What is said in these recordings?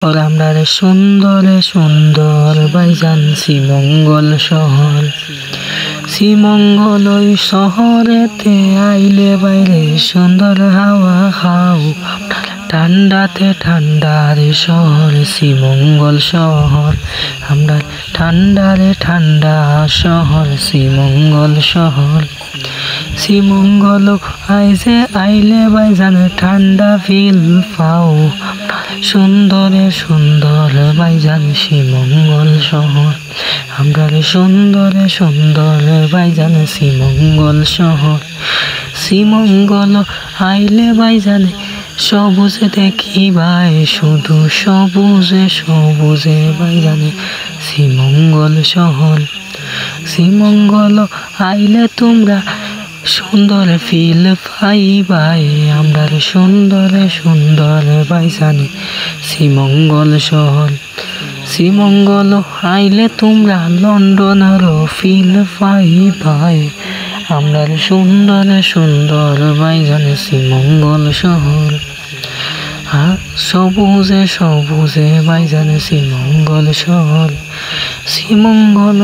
আমরা সুন্দরে সুন্দর ভাইজান শ্রীমঙ্গল শহর। শ্রীমঙ্গল ওই শহরেতে আইলে বাইরে সুন্দর হাওয়া খাও। ঠান্ডাতে ঠান্ডার শহর শ্রীমঙ্গল শহর। আমরা ঠান্ডারে ঠান্ডা শহর শ্রীমঙ্গল শহর। শ্রীমঙ্গল আইজে আইলে ভাইজান ঠান্ডা ফিল পাও। সুন্দরে সুন্দর ভাইজান শ্রীমঙ্গল শহর। আমরা সুন্দরে সুন্দর ভাইজান শ্রীমঙ্গল শহর। শ্রীমঙ্গল আইলে ভাইজান সবুজে দেখি ভাই, শুধু সবুজে সবুজে ভাইজানে শ্রীমঙ্গল শহর। শ্রীমঙ্গল আইলে তোমরা সুন্দর ফিল পাইবাই। আমরা সুন্দরে সুন্দর ভাইজানে শ্রীমঙ্গল শহর। শ্রীমঙ্গল আইলে তোমরা লন্ডনেরও ফিল পাইবাই। আমরা সুন্দরে সুন্দর ভাইজানে শ্রীমঙ্গল শহর। সবুজে সবুজে ভাইজানে শ্রীমঙ্গল শহর। শ্রীমঙ্গল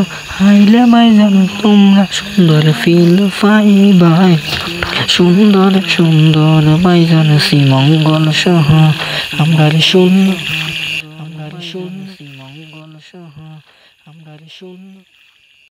আইলে ভাইজান তোমরা সুন্দর ফিল পাইবাই। সুন্দর সুন্দর ভাইজান শ্রীমঙ্গল শহর। আমরা সুন্দর শ্রীমঙ্গল শহর। আমরা সুন্দর।